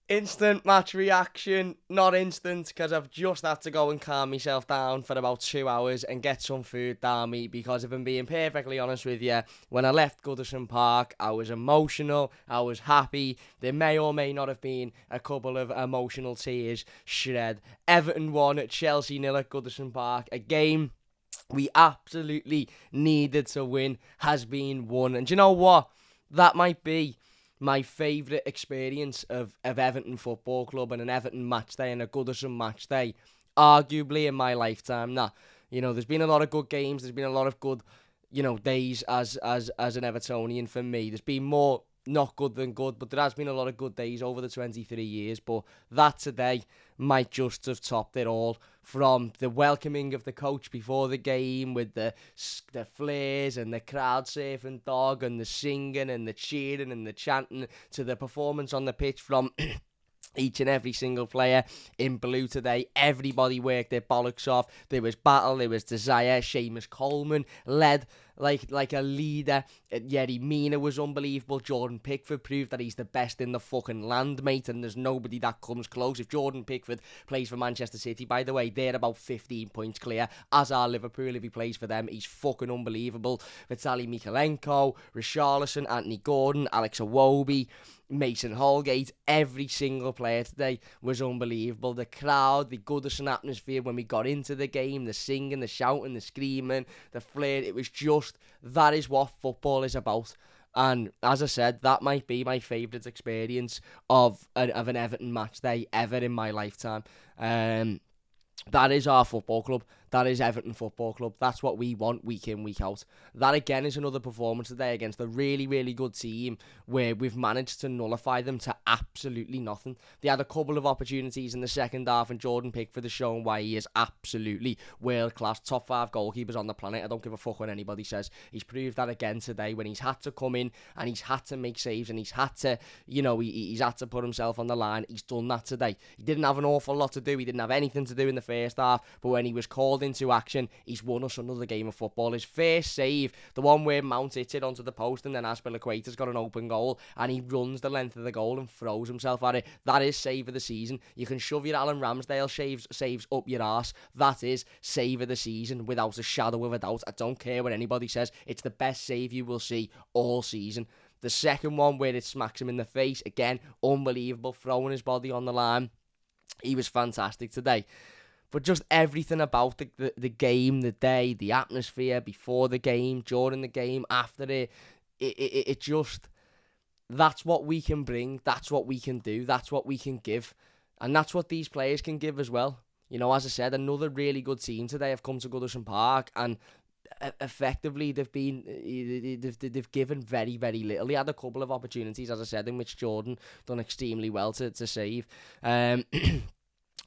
Instant match reaction, not instant, because I've just had to go and calm myself down for about 2 hours and get some food down me, because if I'm being perfectly honest with you, when I left Goodison Park, I was emotional, I was happy, there may or may not have been a couple of emotional tears shed. Everton won at Chelsea 0 at Goodison Park, a game we absolutely needed to win has been won, and do you know what? That might be my favourite experience of Everton Football Club and an Everton match day and a Goodison match day, arguably in my lifetime. Now, there's been a lot of good games, there's been a lot of good, days as an Evertonian for me. There's been more not good than good, but there has been a lot of good days over the 23 years, but that today might just have topped it all, from the welcoming of the coach before the game with the flares and the crowd surfing dog and the singing and the cheering and the chanting, to the performance on the pitch from each and every single player in blue today. Everybody worked their bollocks off. There was battle, there was desire. Seamus Coleman led like a leader. Yerry Mina was unbelievable. Jordan Pickford proved that he's the best in the fucking land, mate, and there's nobody that comes close. If Jordan Pickford plays for Manchester City, by the way, they're about 15 points clear, as are Liverpool. If he plays for them, he's fucking unbelievable. Vitaly Mikalenko, Richarlison, Anthony Gordon, Alex Iwobi, Mason Holgate, every single player today was unbelievable. The crowd, the Goodison atmosphere when we got into the game, the singing, the shouting, the screaming, the flair, it was just, that is what football is about. And as I said, that might be my favourite experience of an Everton match day ever in my lifetime. That is our football club. That is Everton Football Club. That's what we want week in, week out. That again is another performance today against a really, really good team where we've managed to nullify them to absolutely nothing. They had a couple of opportunities in the second half, and Jordan Pickford has shown why he is absolutely world-class, top 5 goalkeepers on the planet. I don't give a fuck what anybody says. He's proved that again today when he's had to come in and he's had to make saves and he's had to, he's had to put himself on the line. He's done that today. He didn't have an awful lot to do. He didn't have anything to do in the first half, but when he was called into action, he's won us another game of football. His first save, the one where Mount hits it onto the post and then Aspilicueta's got an open goal and he runs the length of the goal and throws himself at it. That is save of the season. You can shove your Alan Ramsdale saves up your arse. That is save of the season without a shadow of a doubt. I don't care what anybody says. It's the best save you will see all season. The second one where it smacks him in the face, again, unbelievable, throwing his body on the line. He was fantastic today. But just everything about the game, the day, the atmosphere, before the game, during the game, after it just, that's what we can bring, that's what we can do, that's what we can give. And that's what these players can give as well. As I said, another really good team today have come to Goodison Park, and effectively they've given very, very little. They had a couple of opportunities, as I said, in which Jordan done extremely well to save.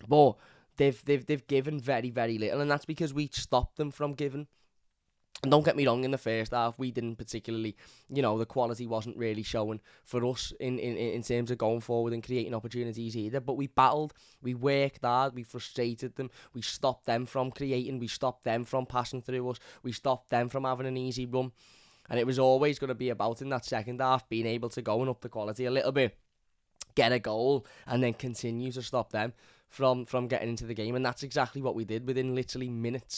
But They've given very, very little, and that's because we stopped them from giving. And don't get me wrong, in the first half, we didn't particularly, the quality wasn't really showing for us in terms of going forward and creating opportunities either. But we battled, we worked hard, we frustrated them, we stopped them from creating, we stopped them from passing through us, we stopped them from having an easy run. And it was always going to be about, in that second half, being able to go and up the quality a little bit, get a goal, and then continue to stop them from getting into the game. And that's exactly what we did within literally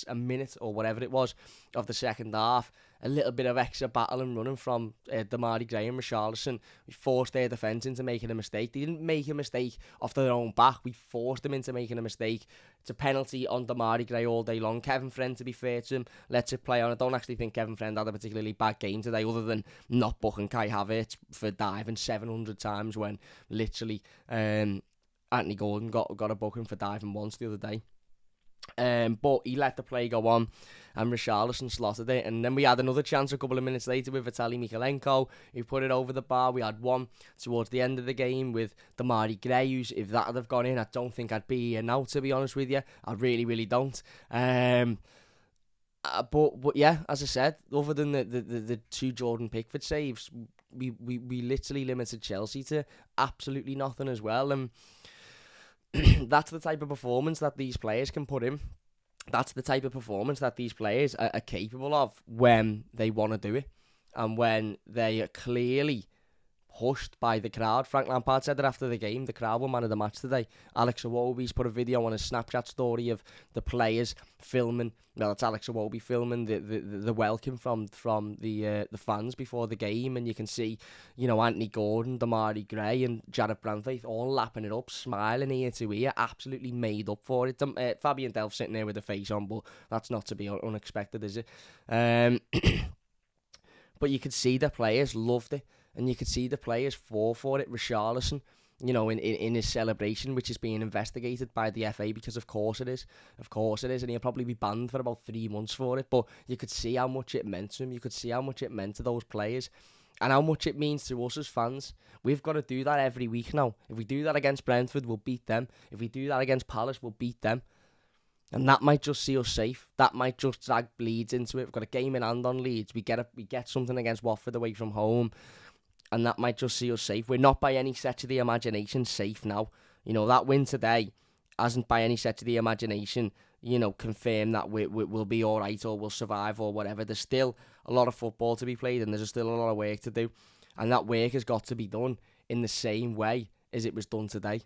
a minute or whatever it was of the second half. A little bit of extra battle and running from Damari Gray and Richarlison. We forced their defence into making a mistake. They didn't make a mistake off their own back. We forced them into making a mistake. It's a penalty on Damari Gray all day long. Kevin Friend, to be fair to him, lets it play on. I don't actually think Kevin Friend had a particularly bad game today, other than not booking Kai Havertz for diving 700 times when literally Anthony Gordon got a booking for diving once the other day. But he let the play go on, and Richarlison slotted it. And then we had another chance a couple of minutes later with Vitaly Mikalenko, who put it over the bar. We had one towards the end of the game with Damari Gray, who's, if that had have gone in, I don't think I'd be here now, to be honest with you. I really, really don't. But yeah, as I said, other than the two Jordan Pickford saves, we literally limited Chelsea to absolutely nothing as well. And that's the type of performance that these players can put in. That's the type of performance that these players are capable of when they want to do it, and when they are clearly hushed by the crowd. Frank Lampard said that after the game, the crowd were man of the match today. Alex Iwobi's put a video on his Snapchat story of the players filming. Well, it's Alex Iwobi filming the welcome from the fans before the game, and you can see, you know, Anthony Gordon, Damari Gray, and Jared Branthwaite all lapping it up, smiling ear to ear, absolutely made up for it. Fabian Delph sitting there with a face on, but that's not to be unexpected, is it? But you could see the players loved it, and you could see the players fall for it. Richarlison, you know, in his celebration, which is being investigated by the FA, because of course it is, and he'll probably be banned for about 3 months for it, but you could see how much it meant to him, you could see how much it meant to those players, and how much it means to us as fans. We've got to do that every week now. If we do that against Brentford, we'll beat them. If we do that against Palace, we'll beat them. And that might just see us safe. That might just drag Leeds into it. We've got a game in hand on Leeds. We get something against Watford away from home, and that might just see us safe. We're not by any stretch of the imagination safe now. You know, that win today hasn't by any stretch of the imagination, you know, confirmed that we'll be all right or we'll survive or whatever. There's still a lot of football to be played, and there's still a lot of work to do. And that work has got to be done in the same way as it was done today.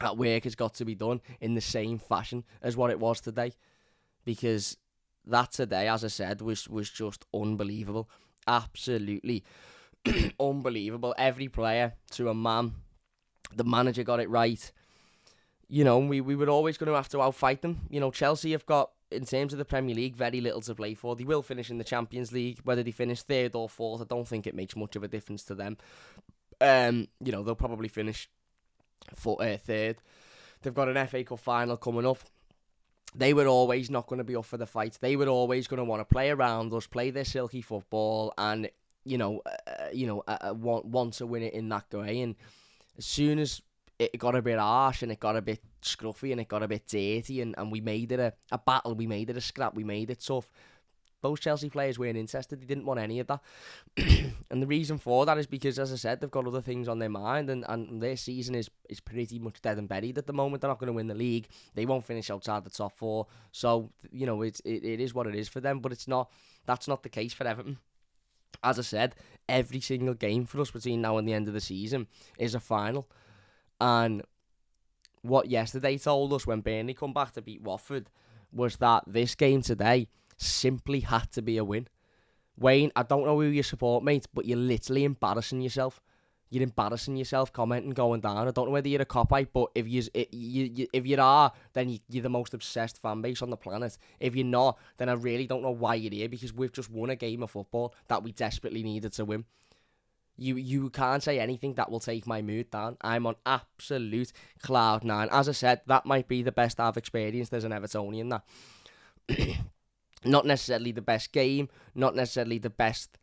That work has got to be done in the same fashion as what it was today. Because that today, as I said, was just unbelievable. Absolutely unbelievable. Every player to a man. The manager got it right. You know, we were always going to have to outfight them. You know, Chelsea have got, in terms of the Premier League, very little to play for. They will finish in the Champions League. Whether they finish 3rd or 4th, I don't think it makes much of a difference to them. You know, they'll probably finish 3rd. They've got an FA Cup final coming up. They were always not going to be up for the fight. They were always going to want to play around us, play their silky football, and want to win it in that way. And as soon as it got a bit harsh and it got a bit scruffy and it got a bit dirty, and we made it a battle, we made it a scrap, we made it tough, those Chelsea players weren't interested. They didn't want any of that. And the reason for that is because, as I said, they've got other things on their mind, and their season is pretty much dead and buried at the moment. They're not going to win the league. They won't finish outside the top 4. So, you know, it is what it is for them, but that's not the case for Everton. As I said, every single game for us between now and the end of the season is a final. And what yesterday told us when Burnley come back to beat Watford was that this game today simply had to be a win. Wayne, I don't know who you support, mate, but you're literally embarrassing yourself. You're embarrassing yourself commenting going down. I don't know whether you're a copite, but if you are, then you're the most obsessed fan base on the planet. If you're not, then I really don't know why you're here, because we've just won a game of football that we desperately needed to win. You can't say anything that will take my mood down. I'm on absolute cloud 9. As I said, that might be the best I've experienced as an Evertonian. That not necessarily the best game, not necessarily the best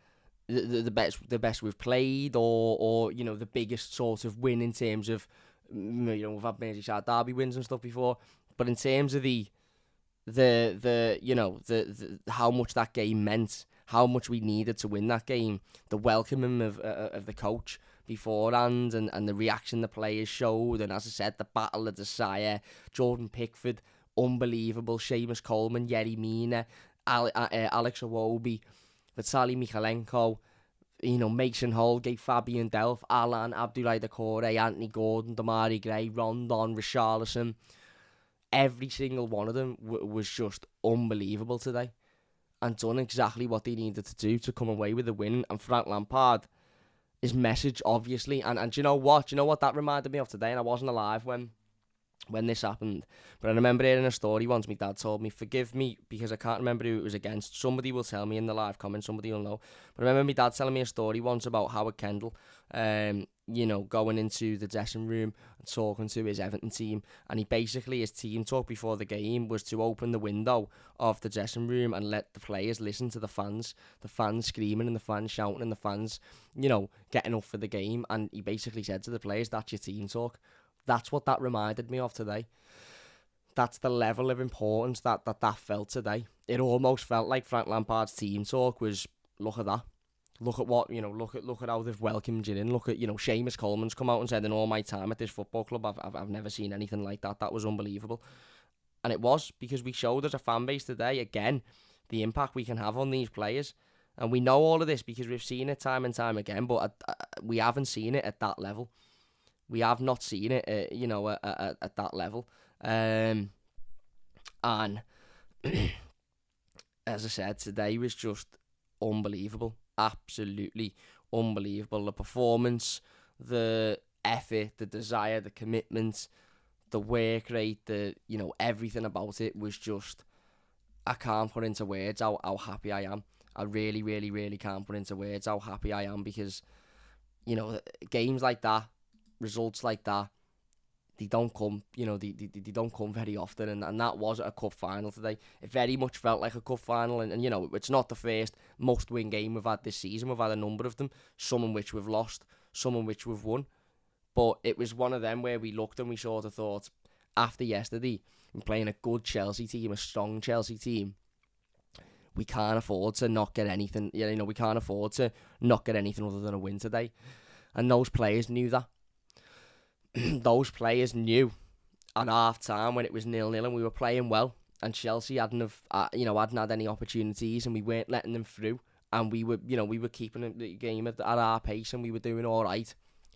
we've played, or you know, the biggest sort of win in terms of, you know, we've had Merseyside derby wins and stuff before, but in terms of the how much that game meant, how much we needed to win that game, the welcoming of the coach beforehand, and the reaction the players showed, and as I said, the battle of desire, Jordan Pickford, unbelievable, Seamus Coleman, Yerry Mina, Alex Iwobi, Vitaly Michalenko, you know, Mason Holgate, Fabian Delph, Alan, Abdoulaye Doucouré, Anthony Gordon, Damari Gray, Rondon, Richarlison. Every single one of them was just unbelievable today, and done exactly what they needed to do to come away with a win. And Frank Lampard, his message, obviously, and do you know what? That reminded me of today, and I wasn't alive when this happened, but I remember hearing a story once. My dad told me, forgive me because I can't remember who it was against. Somebody will tell me in the live comments, somebody will know. But I remember my dad telling me a story once about Howard Kendall, going into the dressing room and talking to his Everton team, and his team talk before the game was to open the window of the dressing room and let the players listen to the fans screaming and the fans shouting and the fans, you know, getting up for the game. And he basically said to the players, that's your team talk. That's what that reminded me of today. That's the level of importance that felt today. It almost felt like Frank Lampard's team talk was, look at that. Look at what, you know, look at how they've welcomed you in. Look at, you know, Seamus Coleman's come out and said, in all my time at this football club, I've never seen anything like that. That was unbelievable. And it was, because we showed as a fan base today, again, the impact we can have on these players. And we know all of this because we've seen it time and time again, but we haven't seen it at that level. We have not seen it, at that level. And as I said, today was just unbelievable. Absolutely unbelievable. The performance, the effort, the desire, the commitment, the work rate, everything about it was just, I can't put into words how happy I am. I really, really, really can't put into words how happy I am because, games like that, results like that, they don't come, they don't come very often, and that was a cup final today. It very much felt like a cup final, and it's not the first must-win game we've had this season. We've had a number of them, some in which we've lost, some in which we've won, but it was one of them where we looked and we sort of thought, after yesterday, we're playing a good Chelsea team, a strong Chelsea team, we can't afford to not get anything, we can't afford to not get anything other than a win today, and those players knew that. Those players knew at half time when it was 0-0 and we were playing well, and Chelsea hadn't had any opportunities, and we weren't letting them through, and we were keeping the game at our pace, and we were doing all right.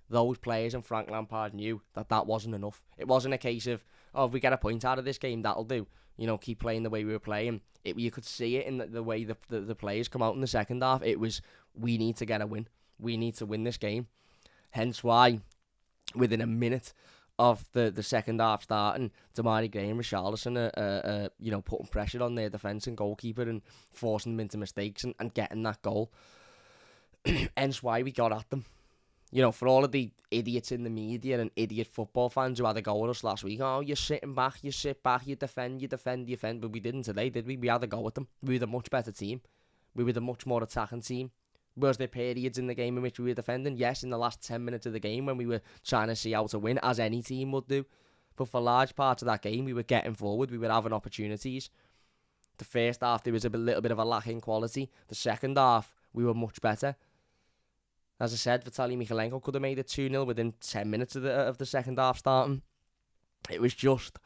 Those players and Frank Lampard knew that wasn't enough. It wasn't a case of, if we get a point out of this game, that'll do. Keep playing the way we were playing. You could see it in the way the players come out in the second half. It was, we need to get a win. We need to win this game. Hence why, within a minute of the second half starting, Damari Gray and Richarlison are putting pressure on their defence and goalkeeper and forcing them into mistakes and getting that goal. Hence why we got at them. For all of the idiots in the media and idiot football fans who had a go at us last week, you're sitting back, you sit back, you defend, but we didn't today, did we? We had a go at them. We were the much better team. We were the much more attacking team. Was there periods in the game in which we were defending? Yes, in the last 10 minutes of the game when we were trying to see how to win, as any team would do. But for large parts of that game, we were getting forward, we were having opportunities. The first half, there was a little bit of a lack in quality. The second half, we were much better. As I said, Vitaly Mykolenko could have made it 2-0 within 10 minutes of the second half starting. It was just,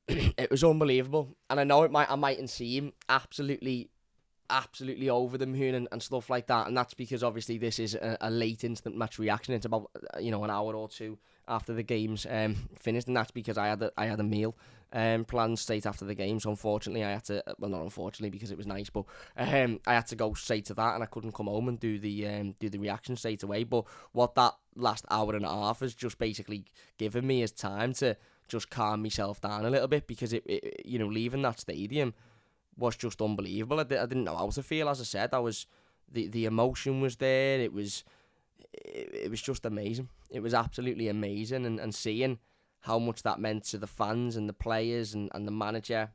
it was unbelievable. And I know I mightn't seem absolutely over the moon and stuff like that, and that's because obviously this is a late instant match reaction. It's about an hour or two after the game's finished, and that's because I had a meal planned straight after the game. So unfortunately I had to, well, not unfortunately because it was nice, but I had to go straight to that, and I couldn't come home and do the reaction straight away. But what that last hour and a half has just basically given me is time to just calm myself down a little bit, because it leaving that stadium was just unbelievable. I didn't know how to feel. As I said, the emotion was there. It was just amazing. It was absolutely amazing, and seeing how much that meant to the fans and the players and the manager.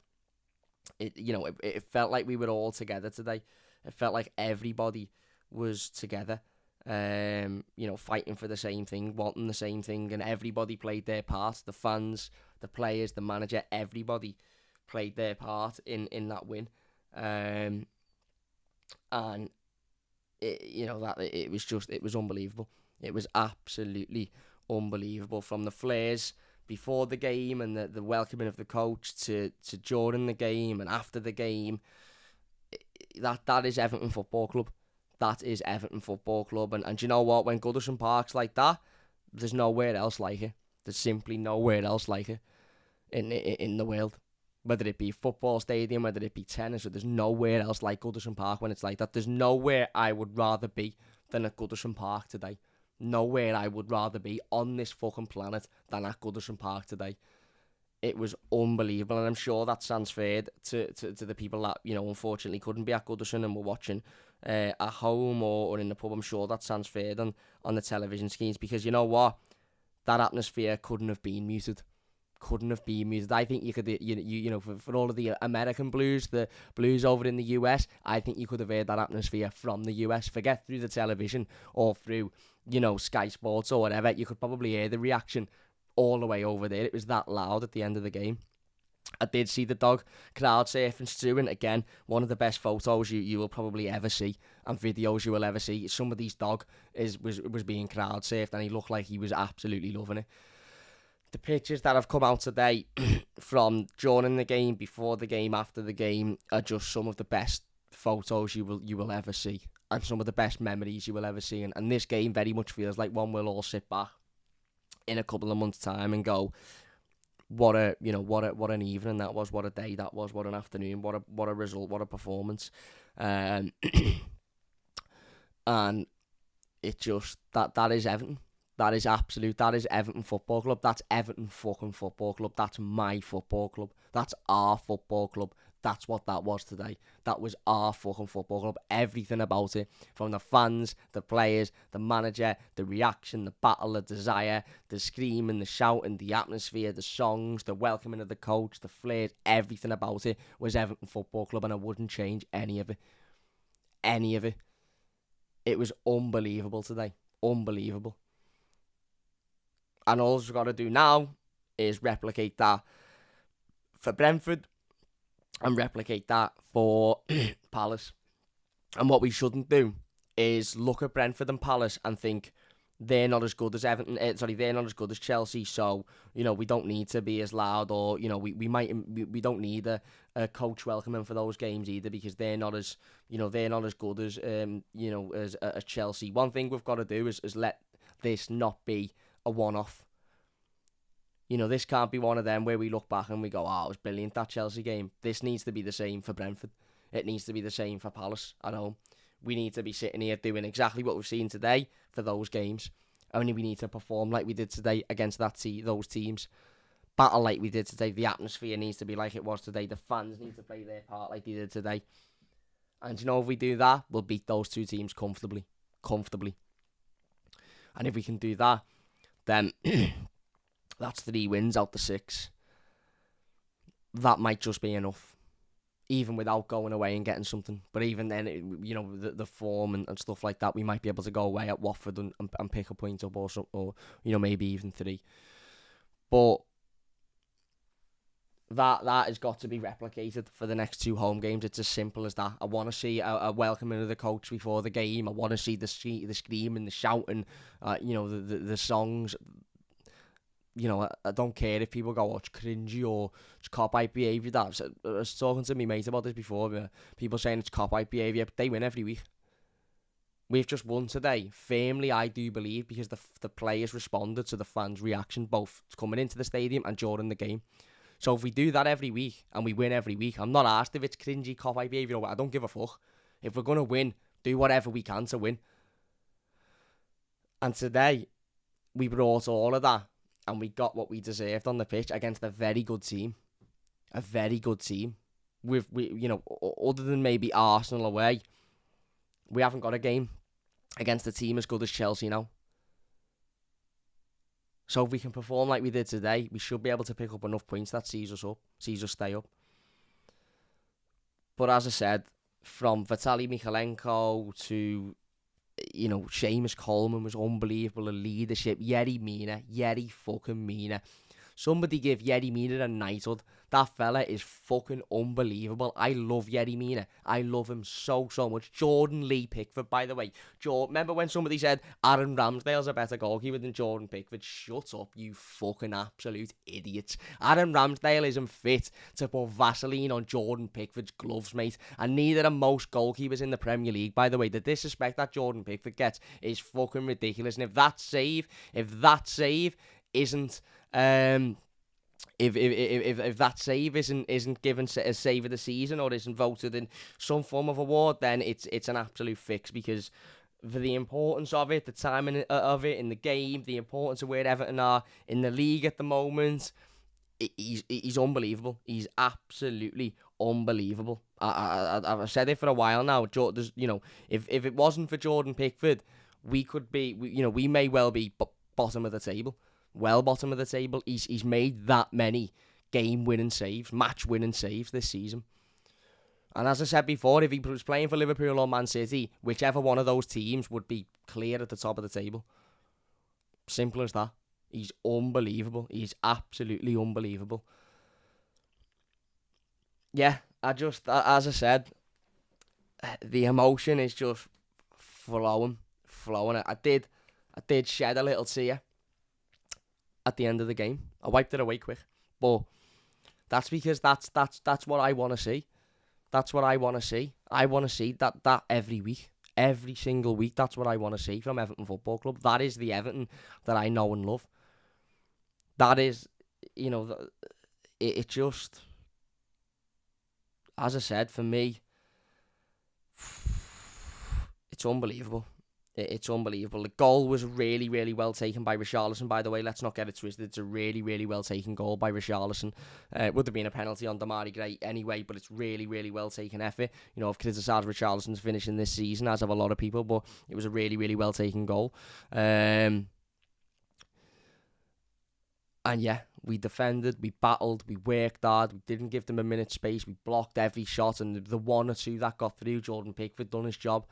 It felt like we were all together today. It felt like everybody was together, fighting for the same thing, wanting the same thing, and everybody played their part. The fans, the players, the manager, everybody played their part in that win, and it was unbelievable. It was absolutely unbelievable, from the flares before the game and the welcoming of the coach to during the game and after the game. That is Everton Football Club. That is Everton Football Club, and you know what? When Goodison Park's like that, there's nowhere else like it. There's simply nowhere else like it in the world. Whether it be football stadium, whether it be tennis, or there's nowhere else like Goodison Park when it's like that. There's nowhere I would rather be than at Goodison Park today. Nowhere I would rather be on this fucking planet than at Goodison Park today. It was unbelievable, and I'm sure that transferred to the people that, unfortunately couldn't be at Goodison and were watching at home or in the pub. I'm sure that transferred on the television screens, because you know what? That atmosphere couldn't have been muted. I think you could, for all of the American blues, the blues over in the US, I think you could have heard that atmosphere from the US. Forget through the television or through, Sky Sports or whatever. You could probably hear the reaction all the way over there. It was that loud at the end of the game. I did see the dog crowd surfing Stu, and again, one of the best photos you will probably ever see, and videos you will ever see. Somebody's dog was being crowd surfed, and he looked like he was absolutely loving it. The pictures that have come out today from during the game, before the game, after the game, are just some of the best photos you will ever see, and some of the best memories you will ever see. And this game very much feels like one we'll all sit back in a couple of months' time and go, what an evening that was, what a day that was, what an afternoon, what a result, what a performance. And it just that is Everton. That is Everton Football Club. That's Everton fucking Football Club. That's my football club. That's our football club. That's what that was today. That was our fucking football club. Everything about it, from the fans, the players, the manager, the reaction, the battle, the desire, the screaming, the shouting, the atmosphere, the songs, the welcoming of the coach, the flares, everything about it was Everton Football Club, and I wouldn't change any of it. Any of it. It was unbelievable today. Unbelievable. And all we've got to do now is replicate that for Brentford and replicate that for Palace. And what we shouldn't do is look at Brentford and Palace and think they're not as good as Everton. They're not as good as Chelsea. So we don't need to be as loud, or we don't need a coach welcoming for those games either, because they're not as good as as Chelsea. One thing we've got to do is let this not be a one-off. This can't be one of them where we look back and we go, it was brilliant, that Chelsea game. This needs to be the same for Brentford. It needs to be the same for Palace at home. We need to be sitting here doing exactly what we've seen today for those games. Only we need to perform like we did today against those teams. Battle like we did today. The atmosphere needs to be like it was today. The fans need to play their part like they did today. And if we do that, we'll beat those two teams comfortably. And if we can do that, then that's 3 wins out the 6. That might just be enough, even without going away and getting something. But even then, the form and stuff like that, we might be able to go away at Watford and pick a point up, or maybe even 3. But that has got to be replicated for the next 2 home games. It's as simple as that. I want to see a welcoming of the coach before the game. I want to see the screaming, the shouting, the songs. I don't care if people go, it's cringy or it's cop-out behaviour. I was talking to my mate about this before. People saying it's cop-out behaviour, but they win every week. We've just won today, firmly, I do believe, because the players responded to the fans' reaction, both coming into the stadium and during the game. So if we do that every week and we win every week, I'm not asked if it's cringy cop-out behaviour or what. I don't give a fuck. If we're going to win, do whatever we can to win. And today, we brought all of that, and we got what we deserved on the pitch against a very good team. A very good team. Other than maybe Arsenal away, we haven't got a game against a team as good as Chelsea now. So if we can perform like we did today, we should be able to pick up enough points that sees us stay up. But as I said, from Vitaly Mykhalenko to Seamus Coleman was unbelievable in leadership. Yerry fucking Mina. Somebody give Yerry Mina a knighthood. That fella is fucking unbelievable. I love Yerry Mina. I love him so much. Jordan Lee Pickford, by the way. Remember when somebody said Aaron Ramsdale's a better goalkeeper than Jordan Pickford? Shut up, you fucking absolute idiots. Aaron Ramsdale isn't fit to put Vaseline on Jordan Pickford's gloves, mate. And neither are most goalkeepers in the Premier League, by the way. The disrespect that Jordan Pickford gets is fucking ridiculous. And if that save isn't if that save isn't given as save of the season or isn't voted in some form of award, then it's an absolute fix, because for the importance of it, the timing of it in the game, the importance of where Everton are in the league at the moment, he's unbelievable. He's absolutely unbelievable. I've said it for a while now. If it wasn't for Jordan Pickford, we may well be bottom of the table. Well bottom of the table. He's made that many game-winning saves, match-winning saves this season. And as I said before, if he was playing for Liverpool or Man City, whichever one of those teams would be clear at the top of the table. Simple as that. He's unbelievable. He's absolutely unbelievable. Yeah, as I said, the emotion is just flowing. I did shed a little tear at the end of the game. I wiped it away quick, but that's because that's what I want to see. That's what I want to see. I want to see that every week. Every single week, that's what I want to see from Everton Football Club. That is the Everton that I know and love. That is, it just, as I said, for me, it's unbelievable. It's unbelievable. The goal was really, really well taken by Richarlison, by the way. Let's not get it twisted. It's a really, really well taken goal by Richarlison. It would have been a penalty on Damari Gray anyway, but it's really, really well taken effort. I've criticised Richarlison's finishing this season, as have a lot of people, but it was a really, really well taken goal. And yeah, we defended, we battled, we worked hard, we didn't give them a minute's space, we blocked every shot, and the one or two that got through, Jordan Pickford done his job.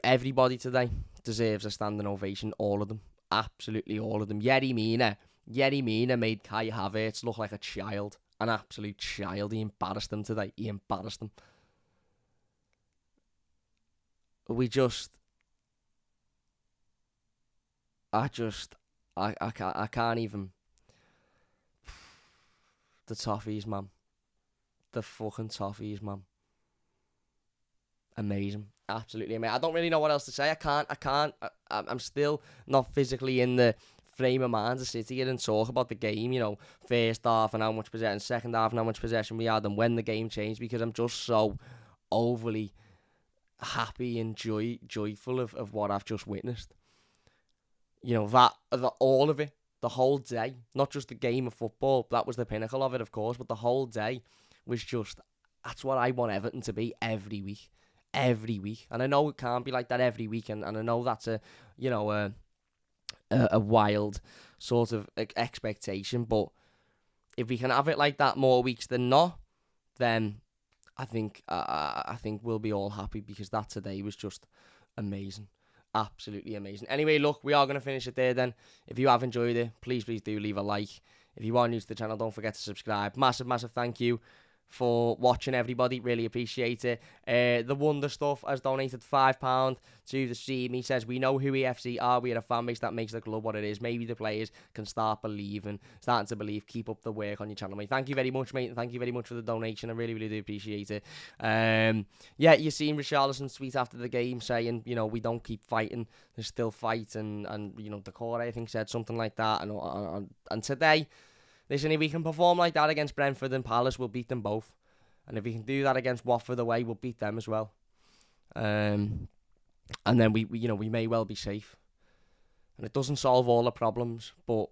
Everybody today deserves a standing ovation, all of them, absolutely all of them. Yerry Mina made Kai Havertz look like a child, an absolute child. He embarrassed him today, he embarrassed him. I can't even. The toffees, man. The fucking toffees, man. Amazing. Absolutely amazing. I don't really know what else to say. I'm still not physically in the frame of mind to sit here and talk about the game, first half and how much possession, second half and how much possession we had and when the game changed, because I'm just so overly happy and joyful of what I've just witnessed. That all of it, the whole day, not just the game of football, that was the pinnacle of it, of course, but the whole day was just, that's what I want Everton to be every week. Every week. And I know it can't be like that every week, and I know that's a wild sort of expectation, but if we can have it like that more weeks than not, then I think we'll be all happy, because that today was just amazing. Absolutely amazing. Anyway, look, we are going to finish it there then. If you have enjoyed it, please do leave a like. If you are new to the channel, don't forget to subscribe. Massive thank you for watching, everybody. Really appreciate it. The Wonder Stuff has donated £5 to the stream. He says, we know who EFC are. We are a fan base that makes the club what it is. Maybe the players can starting to believe. Keep up the work on your channel, mate. Thank you very much, mate. Thank you very much for the donation. I really, really do appreciate it. Yeah, you seen Richarlison's tweet after the game saying, we don't keep fighting. There's still fight. And Decore, I think, said something like that. And today, listen, if we can perform like that against Brentford and Palace, we'll beat them both. And if we can do that against Watford away, we'll beat them as well. And then we may well be safe. And it doesn't solve all the problems, but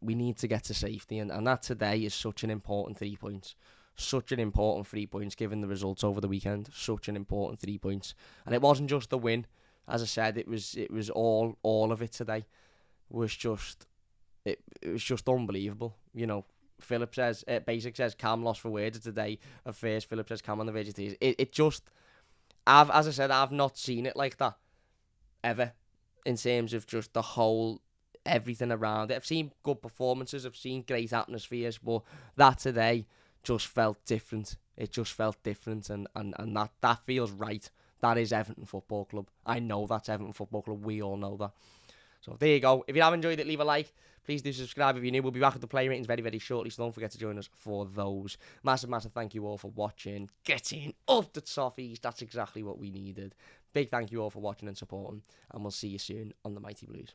we need to get to safety. And that today is such an important 3 points. Such an important 3 points, given the results over the weekend. Such an important 3 points. And it wasn't just the win. As I said, it was all of it today. It was just unbelievable. Philip says, Basic says, Cam lost for words today. At first, Philip says, Cam on the vegetarian. It just, as I said, I've not seen it like that ever, in terms of just the whole, everything around it. I've seen good performances, I've seen great atmospheres, but that today just felt different. It just felt different, and that feels right. That is Everton Football Club. I know that's Everton Football Club. We all know that. So there you go. If you have enjoyed it, leave a like. Please do subscribe if you're new. We'll be back with the play ratings very, very shortly, so don't forget to join us for those. Massive thank you all for watching. Getting up the toffees. That's exactly what we needed. Big thank you all for watching and supporting, and we'll see you soon on the Mighty Blues.